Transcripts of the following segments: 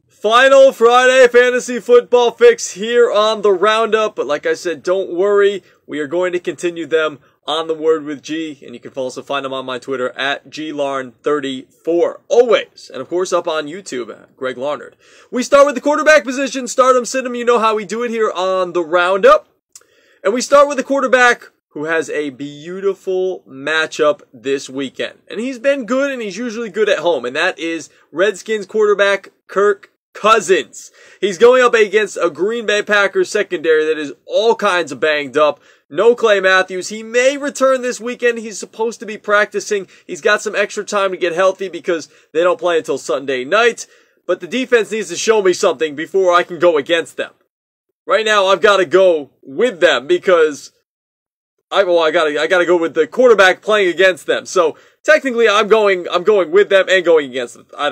Final Friday fantasy football fix here on the Roundup. But like I said, don't worry. We are going to continue them on The Word with G. And you can also find them on my Twitter at GLarn34. Always. And of course up on YouTube at Greg Larnard. We start with the quarterback position. Start 'em, sit 'em. You know how we do it here on the Roundup. And we start with the quarterback who has a beautiful matchup this weekend. And he's been good, and he's usually good at home. And that is Redskins quarterback Kirk Cousins. He's going up against a Green Bay Packers secondary that is all kinds of banged up. No Clay Matthews. He may return this weekend. He's supposed to be practicing. He's got some extra time to get healthy because they don't play until Sunday night. But the defense needs to show me something before I can go against them. Right now, I've got to go with them because I gotta go with the quarterback playing against them. So technically, I'm going with them and going against them. I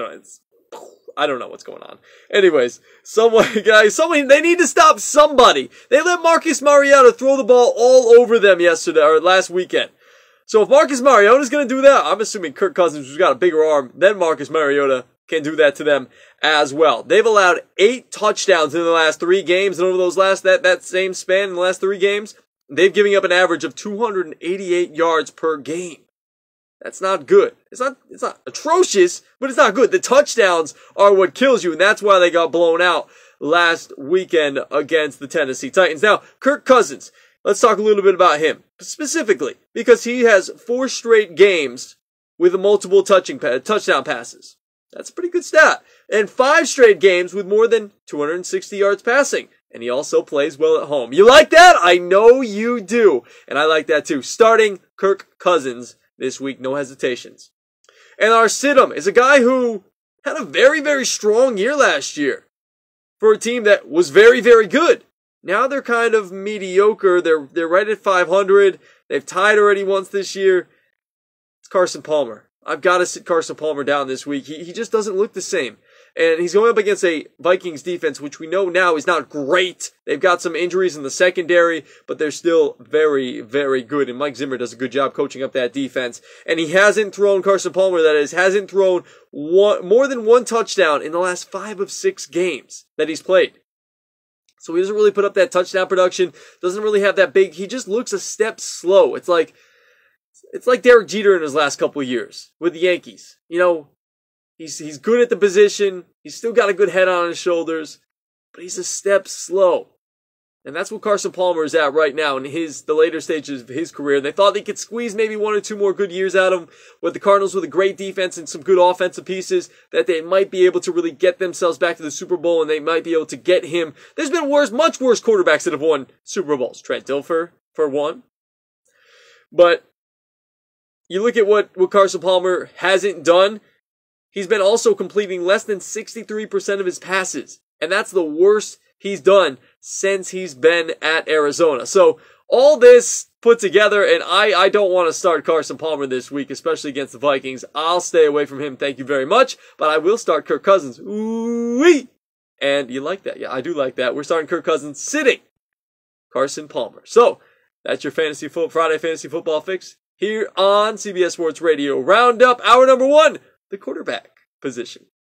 don't know what's going on. Anyways, they need to stop somebody. They let Marcus Mariota throw the ball all over them last weekend. So if Marcus Mariota's going to do that, I'm assuming Kirk Cousins, who's got a bigger arm than Marcus Mariota, can do that to them as well. They've allowed 8 touchdowns in the last 3 games, and over that same span in the last 3 games, they've given up an average of 288 yards per game. That's not good. It's not atrocious, but it's not good. The touchdowns are what kills you, and that's why they got blown out last weekend against the Tennessee Titans. Now, Kirk Cousins, let's talk a little bit about him specifically, because he has 4 straight games with multiple touchdown passes. That's a pretty good stat. And 5 straight games with more than 260 yards passing. And he also plays well at home. You like that? I know you do. And I like that too. Starting Kirk Cousins this week, no hesitations. And our sit-em is a guy who had a very, very strong year last year for a team that was very, very good. Now they're kind of mediocre. They're right at 500. They've tied already once this year. It's Carson Palmer. I've got to sit Carson Palmer down this week. He just doesn't look the same. And he's going up against a Vikings defense, which we know now is not great. They've got some injuries in the secondary, but they're still very, very good. And Mike Zimmer does a good job coaching up that defense. And he hasn't thrown, Carson Palmer, hasn't thrown more than 1 touchdown in the last 5 of 6 games that he's played. So he doesn't really put up that touchdown production, doesn't really have that big, he just looks a step slow. It's like Derek Jeter in his last couple of years with the Yankees. You know, he's good at the position. He's still got a good head on his shoulders, but he's a step slow. And that's what Carson Palmer is at right now in the later stages of his career. They thought they could squeeze maybe 1 or 2 more good years out of him with the Cardinals with a great defense and some good offensive pieces, that they might be able to really get themselves back to the Super Bowl, and they might be able to get him. There's been much worse quarterbacks that have won Super Bowls. Trent Dilfer for one. But you look at what Carson Palmer hasn't done. He's been also completing less than 63% of his passes. And that's the worst he's done since he's been at Arizona. So all this put together, and I don't want to start Carson Palmer this week, especially against the Vikings. I'll stay away from him, thank you very much. But I will start Kirk Cousins. Ooh-wee! And you like that? Yeah, I do like that. We're starting Kirk Cousins sitting Carson Palmer. So that's your Friday Fantasy Football Fix here on CBS Sports Radio Roundup. Hour number 1, the quarterback position.